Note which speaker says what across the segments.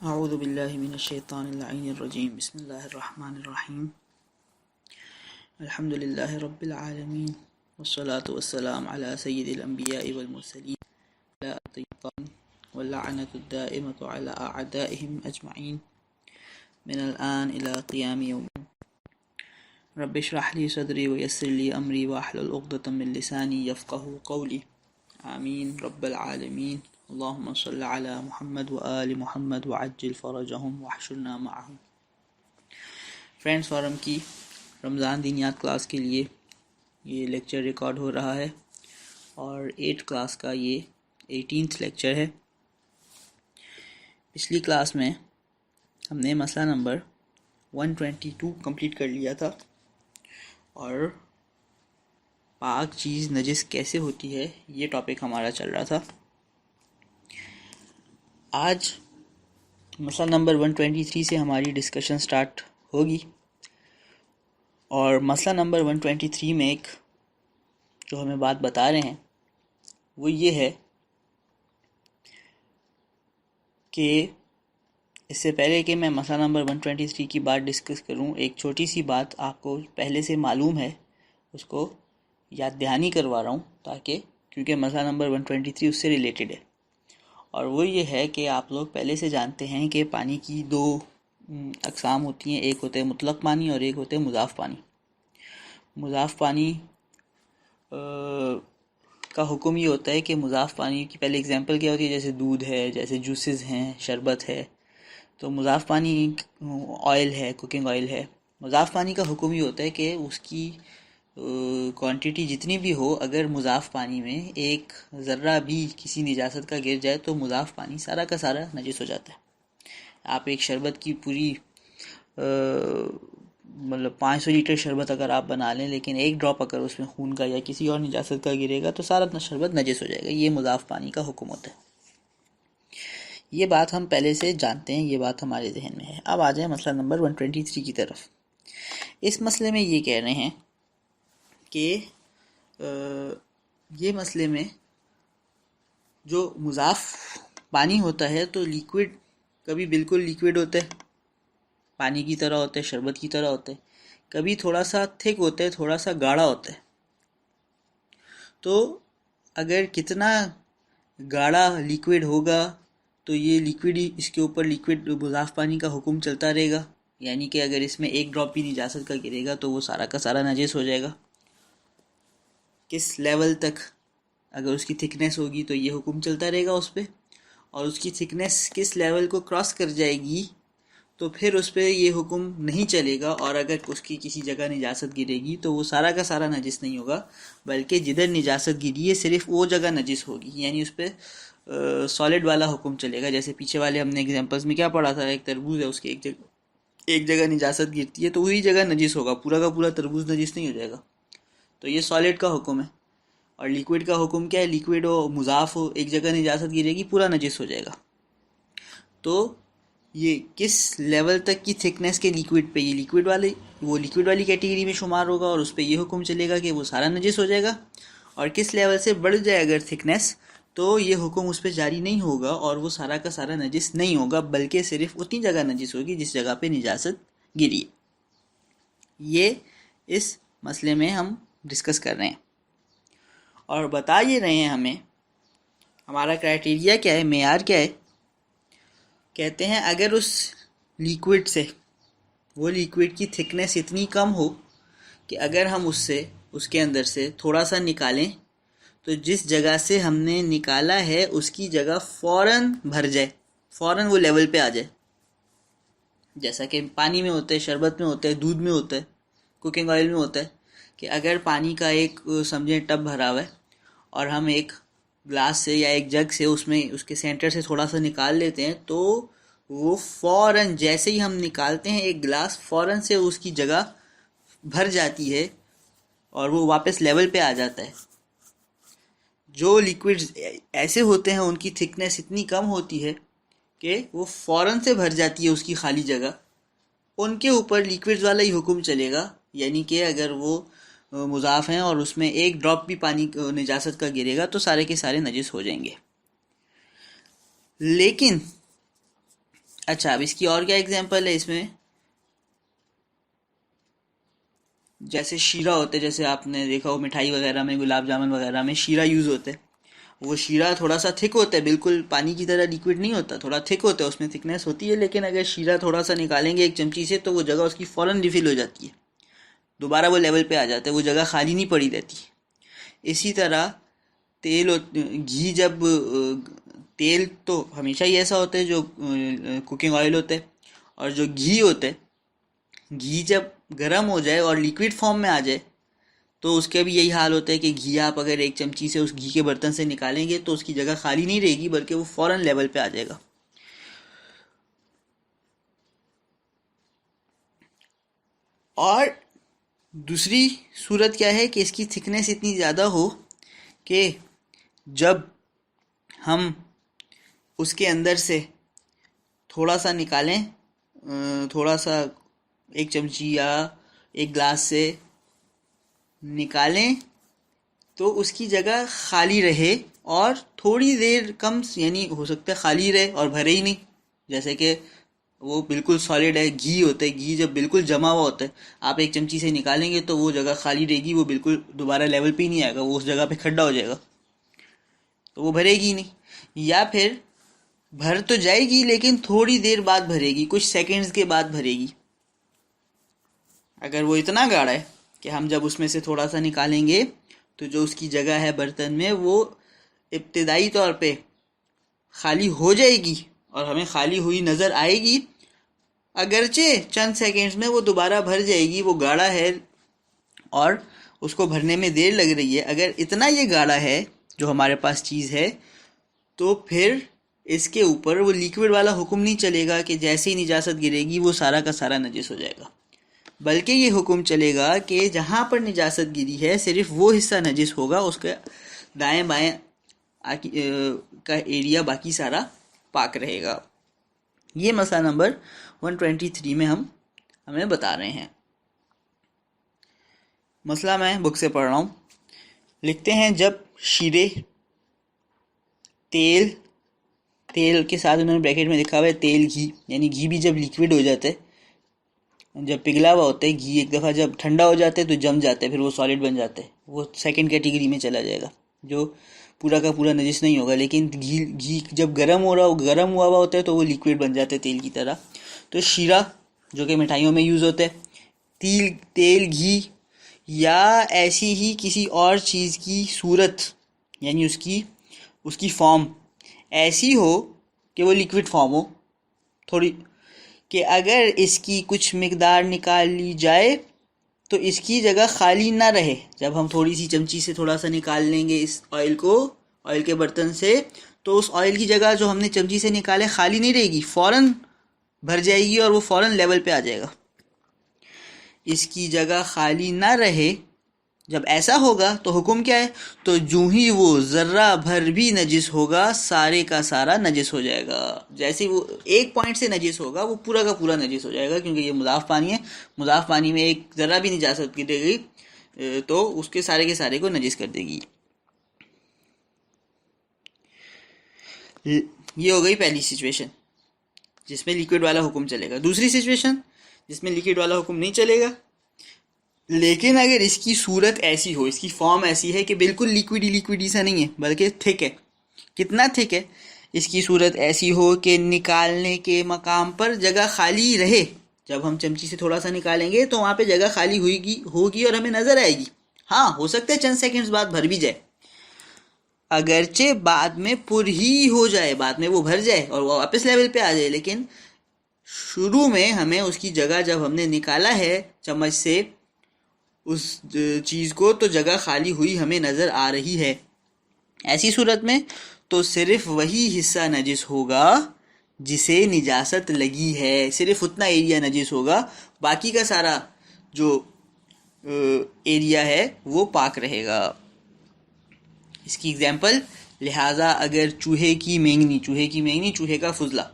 Speaker 1: अऊज़ु बिल्लाहि मिनश्शैतानिर्रजीम बिस्मिल्लाहिर्रहमानिर्रहीम अल्हम्दुलिल्लाहि रब्बिल आलमीन वस्सलातु वस्सलाम अला सय्यिदिल अंबिया'i वल मुरसलीन अला अत्तय्यिबीन वल लअनतु दाइमतु अला अअदाइहिम अजमईन मिनल आन इला क़ियाम यौम रब्बि इश्रह ली सदरी व यस्सिर ली अमरी वहलुल उक़दतम मिन लिसानी यफ़क़हू क़ौली आमीन रब्बल आलमीन अल्लाहुम्मा सल्लि अला मुहम्मद व आलि मुहम्मद व अज्जिल फ़रजहुम वहशुरना मअहुम। फ्रेंड्स फोरम की रमज़ान दीनियात क्लास के लिए ये लेक्चर रिकॉर्ड हो रहा है और 8 क्लास का ये 18th लेक्चर है। पिछली क्लास में हमने मसला नंबर 122 कंप्लीट कर लिया था और पाक चीज़ नजिस कैसे होती है ये टॉपिक हमारा चल रहा था। आज मसला नंबर 123 से हमारी डिस्कशन स्टार्ट होगी और मसला नंबर 123 में एक जो हमें बात बता रहे हैं वो ये है कि इससे पहले कि मैं मसला नंबर 123 की बात डिस्कस करूं, एक छोटी सी बात आपको पहले से मालूम है उसको याद दहानी करवा रहा हूं ताकि क्योंकि मसला नंबर 123 उससे रिलेटेड है और वो ये है कि आप लोग पहले से जानते हैं कि पानी की दो अक़साम होती हैं, एक होता है मुतलक पानी और एक होता है मुज़ाफ़ पानी। मुज़ाफ़ पानी का हुक्म ये होता है कि मुज़ाफ़ पानी की पहले एग्जांपल क्या होती है, जैसे दूध है, जैसे जूसेस हैं, शरबत है। तो मुज़ाफ़ पानी ऑयल है, कुकिंग ऑयल है। मुज़ाफ़ पानी का हुक्म ये होता है कि उसकी क्वांटिटी जितनी भी हो, अगर मुज़ाफ़ पानी में एक ज़र्रा भी किसी निजासत का गिर जाए तो मुज़ाफ़ पानी सारा का सारा नजिस हो जाता है। आप एक शरबत की पूरी मतलब 500 लीटर शरबत अगर आप बना लें, लेकिन एक ड्रॉप अगर उसमें खून का या किसी और निजासत का गिरेगा तो सारा शरबत नजिस हो जाएगा। ये मुज़ाफ़ पानी का हुक्म होता है। ये बात हम पहले से जानते हैं, ये बात हमारे जहन में है। अब आ जाए मसला नंबर 123 की तरफ। इस मसले में ये कह रहे हैं कि ये मसले में जो मुज़ाफ़ पानी होता है तो लिक्विड कभी बिल्कुल लिक्विड होता है, पानी की तरह होता है, शरबत की तरह होता है, कभी थोड़ा सा थिक होता है, थोड़ा सा गाढ़ा होता है। तो अगर कितना गाढ़ा लिक्विड होगा तो ये लिक्विड ही इसके ऊपर लिक्विड मुज़ाफ़ पानी का हुक्म चलता रहेगा, यानी कि अगर इसमें एक ड्रॉप भी निजासत का गिरेगा तो वो सारा का सारा नजिस हो जाएगा। किस लेवल तक अगर उसकी थिकनेस होगी तो ये हुक्म चलता रहेगा उस पर, और उसकी थिकनेस किस लेवल को क्रॉस कर जाएगी तो फिर उस पर ये हुक्म नहीं चलेगा। और अगर उसकी किसी जगह निजासत गिरेगी तो वो सारा का सारा नजिस नहीं होगा, बल्कि जिधर निजासत गिरी है सिर्फ वो जगह नजिस होगी, यानी उस पर सॉलिड वाला हुक्म चलेगा। जैसे पीछे वाले हमने एग्जांपल्स में क्या पढ़ा था, एक तरबूज है, उसके एक जगह निजासत गिरती है तो वही जगह नजिस होगा, पूरा का पूरा तरबूज नजिस नहीं हो जाएगा। तो ये सॉलिड का हुक्म है। और लिक्विड का हुक्म क्या है, लिक्विड हो, मुज़ाफ़ हो, एक जगह निजासत गिरेगी पूरा नजिस हो जाएगा। तो ये किस लेवल तक की थिकनेस के लिक्विड पे, ये लिक्विड वाली कैटेगरी में शुमार होगा और उस पर ये हुक्म चलेगा कि वो सारा नजिस हो जाएगा। और किस लेवल से बढ़ जाए अगर थिकनेस तो ये हुक्म उस पर जारी नहीं होगा और वो सारा का सारा नजिस नहीं होगा, बल्कि सिर्फ उतनी जगह नजिस होगी जिस जगह पे निजासत गिरी। ये इस मसले में हम डिस्कस कर रहे हैं और बता ये रहे हैं हमें हमारा क्राइटेरिया क्या है, मेयार क्या है। कहते हैं अगर उस लिक्विड से, वो लिक्विड की थिकनेस इतनी कम हो कि अगर हम उसके अंदर से थोड़ा सा निकालें तो जिस जगह से हमने निकाला है उसकी जगह फ़ौरन भर जाए, फ़ौरन वो लेवल पे आ जाए। जैसा कि पानी में होता है, शरबत में होता है, दूध में होता है, कुकिंग ऑयल में होता है कि अगर पानी का एक समझें टब भरा हुआ है और हम एक ग्लास से या एक जग से उसमें उसके सेंटर से थोड़ा सा निकाल लेते हैं तो वो फ़ौरन जैसे ही हम निकालते हैं एक गिलास, फ़ौरन से उसकी जगह भर जाती है और वो वापस लेवल पे आ जाता है। जो लिक्विड्स ऐसे होते हैं उनकी थिकनेस इतनी कम होती है कि वो फ़ौरन से भर जाती है उसकी खाली जगह, उनके ऊपर लिक्विड्स वाला ही हुक्म चलेगा। यानी कि अगर वो मुज़ाफ़ हैं और उसमें एक ड्रॉप भी पानी निजासत का गिरेगा तो सारे के सारे नजिस हो जाएंगे। लेकिन अच्छा, अब इसकी और क्या एग्जांपल है इसमें? जैसे शीरा होते हैं, जैसे आपने देखा हो मिठाई वगैरह में, गुलाब जामुन वगैरह में शीरा यूज़ होते हैं। वो शीरा थोड़ा सा थिक होता है, बिल्कुल पानी की तरह लिक्विड नहीं होता, थोड़ा थिक होता है, उसमें थिकनेस होती है। लेकिन अगर शीरा थोड़ा सा निकालेंगे एक चमची से तो वो जगह उसकी फ़ौरन रिफिल हो जाती है, दोबारा वो लेवल पे आ जाता है, वो जगह खाली नहीं पड़ी रहती। इसी तरह घी जब तेल तो हमेशा ही ऐसा होता है जो कुकिंग ऑयल होते हैं, और जो घी होते हैं, घी जब गर्म हो जाए और लिक्विड फॉर्म में आ जाए तो उसका भी यही हाल होता है कि घी आप अगर एक चमची से उस घी के बर्तन से निकालेंगे तो उसकी जगह खाली नहीं रहेगी, बल्कि वो फौरन लेवल पे आ जाएगा। और दूसरी सूरत क्या है कि इसकी थिकनेस इतनी ज़्यादा हो कि जब हम उसके अंदर से थोड़ा सा निकालें, थोड़ा सा एक चमची या एक ग्लास से निकालें तो उसकी जगह खाली रहे, और थोड़ी देर कम, यानी हो सकता है खाली रहे और भरे ही नहीं। जैसे कि वो बिल्कुल सॉलिड है, घी होता है, घी जब बिल्कुल जमा हुआ होता है, आप एक चमची से निकालेंगे तो वो जगह खाली रहेगी, वो बिल्कुल दोबारा लेवल पे ही नहीं आएगा, वो उस जगह पे खड्डा हो जाएगा, तो वो भरेगी ही नहीं। या फिर भर तो जाएगी लेकिन थोड़ी देर बाद भरेगी, कुछ सेकंड्स के बाद भरेगी। अगर वो इतना गाढ़ा है कि हम जब उसमें से थोड़ा सा निकालेंगे तो जो उसकी जगह है बर्तन में वो इब्तदाई तौर पे खाली हो जाएगी और हमें खाली हुई नज़र आएगी, अगरचे चंद सेकंड्स में वो दोबारा भर जाएगी। वो गाढ़ा है और उसको भरने में देर लग रही है। अगर इतना ये गाढ़ा है जो हमारे पास चीज़ है, तो फिर इसके ऊपर वो लिक्विड वाला हुक्म नहीं चलेगा कि जैसे ही निजासत गिरेगी वो सारा का सारा नजिस हो जाएगा, बल्कि ये हुक्म चलेगा कि जहाँ पर निजासत गिरी है सिर्फ वो हिस्सा नजिस होगा, उसके दाएं बाएं का एरिया बाकी सारा पाक रहेगा। ये मसला नंबर 123 में हमें बता रहे हैं। मसला मैं बुक से पढ़ रहा हूँ। लिखते हैं, जब शीरे तेल के साथ उन्होंने ब्रैकेट में लिखा हुआ है तेल घी, यानी घी भी जब लिक्विड हो जाता है, जब पिघला हुआ होता है घी, एक दफ़ा जब ठंडा हो जाता है तो जम जाता है, फिर वो सॉलिड बन जाता है, वो सेकंड कैटेगरी में चला जाएगा, जो पूरा का पूरा नजिस नहीं होगा। लेकिन घी जब गर्म हुआ होता है तो वो लिक्विड बन जाता है तेल की तरह। तो शीरा जो कि मिठाइयों में यूज़ होता है, तेल घी या ऐसी ही किसी और चीज़ की सूरत, यानी उसकी फॉर्म ऐसी हो कि वो लिक्विड फॉर्म हो थोड़ी, कि अगर इसकी कुछ मिकदार निकाल ली जाए तो इसकी जगह खाली ना रहे। जब हम थोड़ी सी चमची से थोड़ा सा निकाल लेंगे इस ऑयल के बर्तन से, तो उस ऑयल की जगह जो हमने चमची से निकाले खाली नहीं रहेगी, फ़ौरन भर जाएगी और वो फ़ौरन लेवल पे आ जाएगा। इसकी जगह खाली ना रहे, जब ऐसा होगा तो हुक्म क्या है? तो जूं ही वो ज़र्रा भर भी नजिस होगा, सारे का सारा नजिस हो जाएगा। जैसे वो एक पॉइंट से नजिस होगा वो पूरा का पूरा नजिस हो जाएगा, क्योंकि ये मुज़ाफ़ पानी है। मुज़ाफ़ पानी में एक ज़रा भी निजासत गिरेगी तो उसके सारे के सारे को नजिस कर देगी। ये हो गई पहली सिचुएशन जिसमें लिक्विड वाला हुक्म चलेगा। दूसरी सिचुएशन जिसमें लिक्विड वाला हुक्म नहीं चलेगा, लेकिन अगर इसकी सूरत ऐसी हो, इसकी फॉर्म ऐसी है कि बिल्कुल लिक्विड सा नहीं है बल्कि थिक है। कितना थिक है? इसकी सूरत ऐसी हो कि निकालने के मकाम पर जगह खाली रहे, जब हम चमची से थोड़ा सा निकालेंगे तो वहाँ पे जगह खाली होगी और हमें नज़र आएगी। हाँ, हो सकता है चंद सेकंड्स बाद भर भी जाए, अगरचे बाद में पुर ही हो जाए, बाद में वो भर जाए और वो वापस लेवल पे आ जाए, लेकिन शुरू में हमें उसकी जगह, जब हमने निकाला है चम्मच से उस चीज़ को, तो जगह खाली हुई हमें नज़र आ रही है। ऐसी सूरत में तो सिर्फ वही हिस्सा नजिस होगा जिसे निजासत लगी है, सिर्फ उतना एरिया नजिस होगा, बाकी का सारा जो एरिया है वो पाक रहेगा। इसकी एग्जांपल, लिहाजा अगर चूहे की मेंगनी, चूहे का फुजला,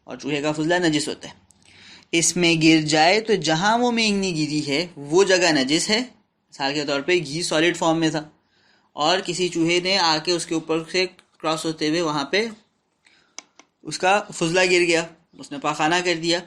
Speaker 1: और चूहे का फुजला नजिस होता है, इसमें गिर जाए तो जहाँ वो मेंगनी गिरी है वो जगह नजिस है। मिसाल के तौर पे घी सॉलिड फॉर्म में था और किसी चूहे ने आके उसके ऊपर से क्रॉस होते हुए वहाँ पे उसका फुजला गिर गया, उसने पाखाना कर दिया,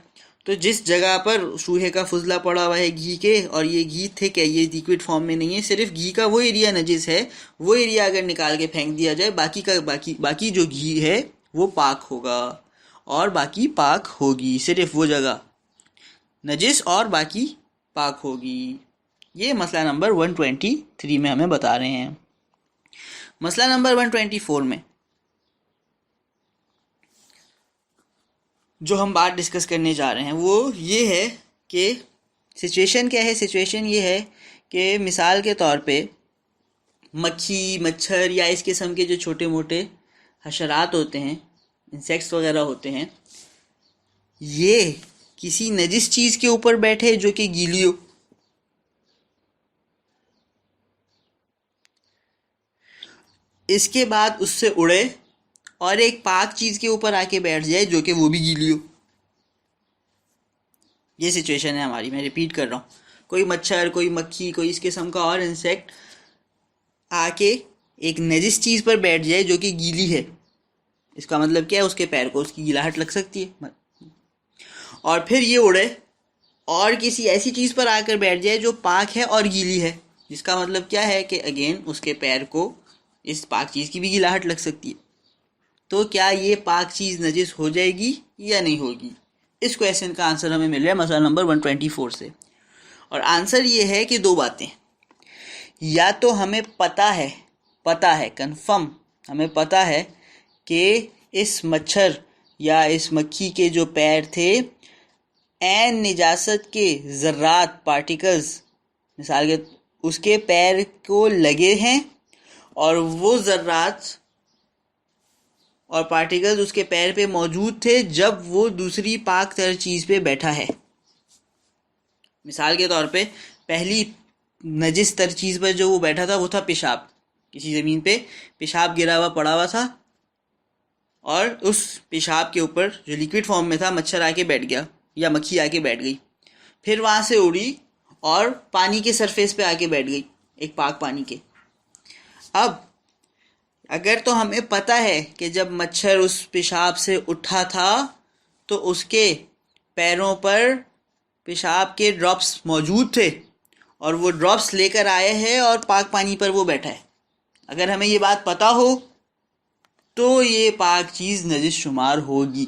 Speaker 1: तो जिस जगह पर चूहे का फुजला पड़ा हुआ है घी के, और ये घी थिक है, ये लिक्विड फॉर्म में नहीं है, सिर्फ घी का वो एरिया नजिस है, वो एरिया अगर निकाल के फेंक दिया जाए, बाकी जो घी है वो पाक होगा, और बाकी पाक होगी, सिर्फ वो जगह नजिस और बाकी पाक होगी। ये मसला नंबर 123 में हमें बता रहे हैं। मसला नंबर 124 में जो हम बात डिस्कस करने जा रहे हैं वो ये है कि सिचुएशन क्या है। सिचुएशन ये है कि मिसाल के तौर पे मक्खी, मच्छर या इस किस्म के जो छोटे मोटे हशरात होते हैं, इंसेक्ट्स वगैरह होते हैं, ये किसी नजिस चीज़ के ऊपर बैठे जो कि गीली हो, इसके बाद उससे उड़े और एक पाक चीज़ के ऊपर आके बैठ जाए जो कि वो भी गीली हो। ये सिचुएशन है हमारी। मैं रिपीट कर रहा हूँ, कोई मच्छर, कोई मक्खी, कोई इस किस्म का और इंसेक्ट आके एक नजिस चीज़ पर बैठ जाए जो कि गीली है। इसका मतलब क्या है, उसके पैर को उसकी गिलाहट लग सकती है, और फिर ये उड़े और किसी ऐसी चीज़ पर आकर बैठ जाए जो पाक है और गीली है, जिसका मतलब क्या है कि अगेन उसके पैर को इस पाक चीज़ की भी गिलाहट लग सकती है। तो क्या ये पाक चीज़ नजिस हो जाएगी या नहीं होगी? इस क्वेश्चन का आंसर हमें मिल रहा है मसला नंबर 124 से। और आंसर ये है कि दो बातें, या तो हमें पता है कंफर्म, हमें पता है कि इस मच्छर या इस मक्खी के जो पैर थे एन निजासत के ज़र्रात, पार्टिकल्स, मिसाल के उसके पैर को लगे हैं, और वो ज़र्रात और पार्टिकल्स उसके पैर पे मौजूद थे जब वो दूसरी पाक तर चीज़ पे बैठा है। मिसाल के तौर पे पहली नजिस तर चीज़ पर जो वो बैठा था वो था पेशाब। किसी ज़मीन पे पेशाब गिरा हुआ पड़ा हुआ था, और उस पेशाब के ऊपर जो लिक्विड फॉर्म में था मच्छर आके बैठ गया या मक्खी आके बैठ गई, फिर वहाँ से उड़ी और पानी के सरफेस पे आके बैठ गई, एक पाक पानी के। अब अगर तो हमें पता है कि जब मच्छर उस पेशाब से उठा था तो उसके पैरों पर पेशाब के ड्रॉप्स मौजूद थे और वो ड्रॉप्स लेकर आए हैं और पाक पानी पर वो बैठा है, अगर हमें ये बात पता हो तो ये पाक चीज़ नजिस शुमार होगी।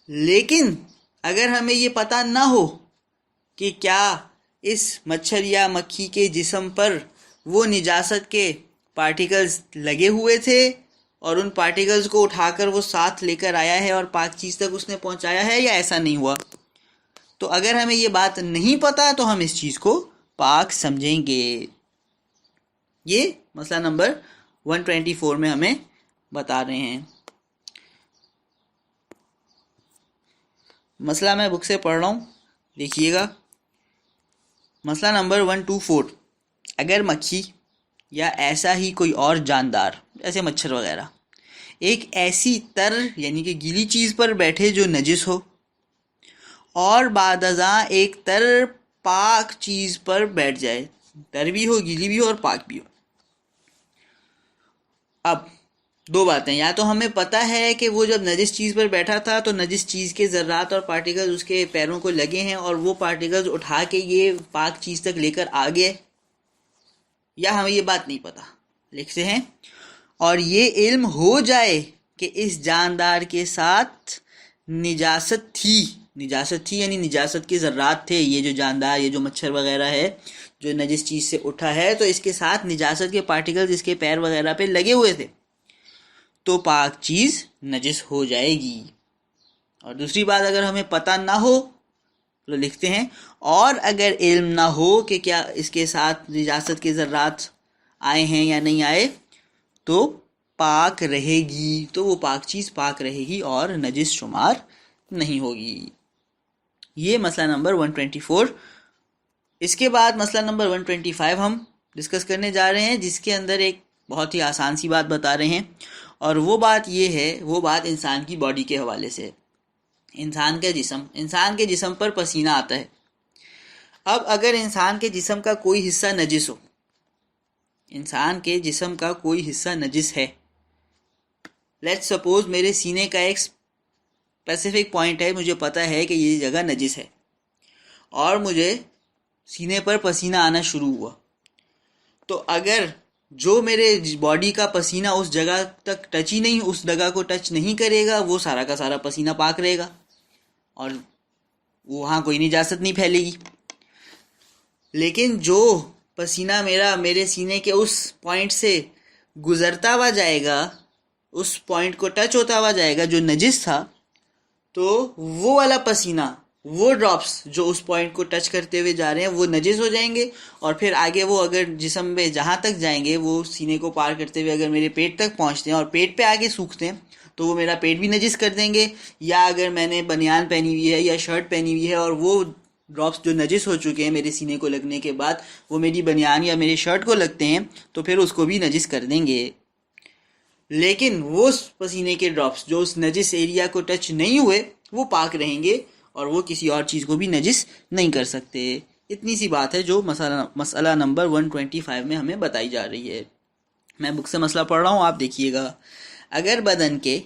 Speaker 1: लेकिन अगर हमें ये पता ना हो कि क्या इस मच्छर या मक्खी के जिस्म पर वो निजासत के पार्टिकल्स लगे हुए थे और उन पार्टिकल्स को उठाकर वो साथ लेकर आया है और पाक चीज़ तक उसने पहुंचाया है, या ऐसा नहीं हुआ, तो अगर हमें ये बात नहीं पता तो हम इस चीज़ को पाक समझेंगे। ये मसला नंबर 124 में हमें बता रहे हैं। मसला मैं बुक से पढ़ रहा हूँ, देखिएगा। मसला नंबर 124, अगर मक्खी या ऐसा ही कोई और जानदार जैसे मच्छर वगैरह एक ऐसी तर यानी कि गीली चीज़ पर बैठे जो नजिस हो, और बादज़ां एक तर पाक चीज़ पर बैठ जाए, तर भी हो, गीली भी हो और पाक भी हो। अब दो बातें, या तो हमें पता है कि वो जब नजिस चीज़ पर बैठा था तो नजिस चीज़ के ज़र्रात और पार्टिकल्स उसके पैरों को लगे हैं और वो पार्टिकल्स उठा के ये पाक चीज़ तक लेकर आ गए, या हमें ये बात नहीं पता। लिखते हैं, और ये इल्म हो जाए कि इस जानदार के साथ निजासत थी यानी निजासत के ज़र्रात थे, ये जो जानदार, ये जो मच्छर वगैरह है जो नजिस चीज़ से उठा है, तो इसके साथ निजासत के पार्टिकल्स इसके पैर वगैरह पे लगे हुए थे, तो पाक चीज़ नजिस हो जाएगी। और दूसरी बात, अगर हमें पता ना हो तो लिखते हैं, और अगर इल्म ना हो कि क्या इसके साथ निजासत के ज़र्रात आए हैं या नहीं आए, तो पाक रहेगी, तो वो पाक चीज़ पाक रहेगी और नजिस शुमार नहीं होगी। ये मसला नंबर 124। इसके बाद मसला नंबर 125 हम डिस्कस करने जा रहे हैं, जिसके अंदर एक बहुत ही आसान सी बात बता रहे हैं, और वो बात ये है, वो बात इंसान की बॉडी के हवाले से। इंसान के जिस्म पर पसीना आता है। अब अगर इंसान के जिस्म का कोई हिस्सा नजिस हो, इंसान के जिस्म का कोई हिस्सा नजिस है, लेट्स सपोज मेरे सीने का एक स्पेसिफिक पॉइंट है, मुझे पता है कि ये जगह नजिस है और मुझे सीने पर पसीना आना शुरू हुआ, तो अगर जो मेरे बॉडी का पसीना उस जगह तक टच ही नहीं, उस जगह को टच नहीं करेगा, वो सारा का सारा पसीना पाक रहेगा और वहाँ कोई निजासत नहीं फैलेगी। लेकिन जो पसीना मेरे सीने के उस पॉइंट से गुजरता हुआ जाएगा, उस पॉइंट को टच होता हुआ जाएगा जो नजिस था, तो वो वाला पसीना, वो ड्रॉप्स जो उस पॉइंट को टच करते हुए जा रहे हैं वो नजिस हो जाएंगे और फिर आगे वो अगर जिस्म में जहाँ तक जाएंगे, वो सीने को पार करते हुए अगर मेरे पेट तक पहुँचते हैं और पेट पे आगे सूखते हैं तो वो मेरा पेट भी नजिस कर देंगे। या अगर मैंने बनियान पहनी हुई है या शर्ट पहनी हुई है और वो ड्रॉप्स जो नजिस हो चुके हैं मेरे सीने को लगने के बाद वो मेरी बनियान या मेरे शर्ट को लगते हैं तो फिर उसको भी नजिस कर देंगे। लेकिन वो पसीने के ड्रॉप्स जो उस नजिस एरिया को टच नहीं हुए वो पाक रहेंगे और वो किसी और चीज़ को भी नजिस नहीं कर सकते। इतनी सी बात है जो मसला नंबर 125 में हमें बताई जा रही है। मैं बुक से मसला पढ़ रहा हूँ, आप देखिएगा। अगर बदन के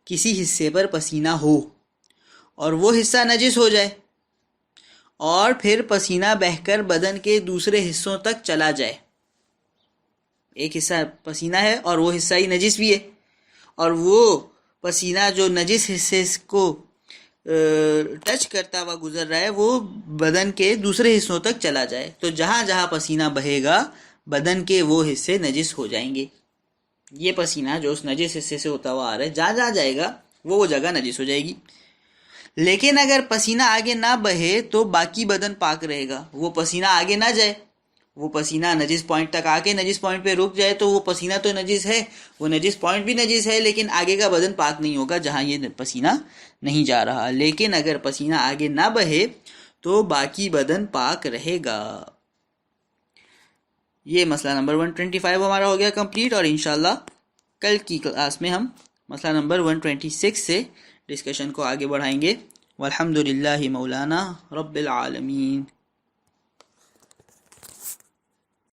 Speaker 1: किसी हिस्से पर पसीना हो और वो हिस्सा नजिस हो जाए और फिर पसीना बहकर बदन के दूसरे हिस्सों तक चला जाए, एक हिस्सा पसीना है और वो हिस्सा ही नजिस भी है, और वो पसीना जो नजिस हिस्से को टच करता हुआ गुजर रहा है वो बदन के दूसरे हिस्सों तक चला जाए, तो जहाँ जहाँ पसीना बहेगा बदन के वो हिस्से नजिस हो जाएंगे। ये पसीना जो उस नजिस हिस्से से होता हुआ आ रहा है, जहाँ जहाँ जाएगा वो जगह नजिस हो जाएगी। लेकिन अगर पसीना आगे ना बहे तो बाकी बदन पाक रहेगा। वो पसीना आगे ना जाए, वो पसीना नजिस पॉइंट तक आके नजिस पॉइंट पे रुक जाए तो वो पसीना तो नजिस है, वो नजिस पॉइंट भी नजिस है, लेकिन आगे का बदन पाक नहीं होगा जहाँ ये पसीना नहीं जा रहा। लेकिन अगर पसीना आगे ना बहे तो बाकी बदन पाक रहेगा। ये मसला नंबर 125 हमारा हो गया कंप्लीट, और इंशाल्लाह कल की क्लास में हम मसला नंबर 126 से डिस्कशन को आगे बढ़ाएंगे। वल्हम्दुलिल्लाहि मौलाना रब्बिल आलमीन।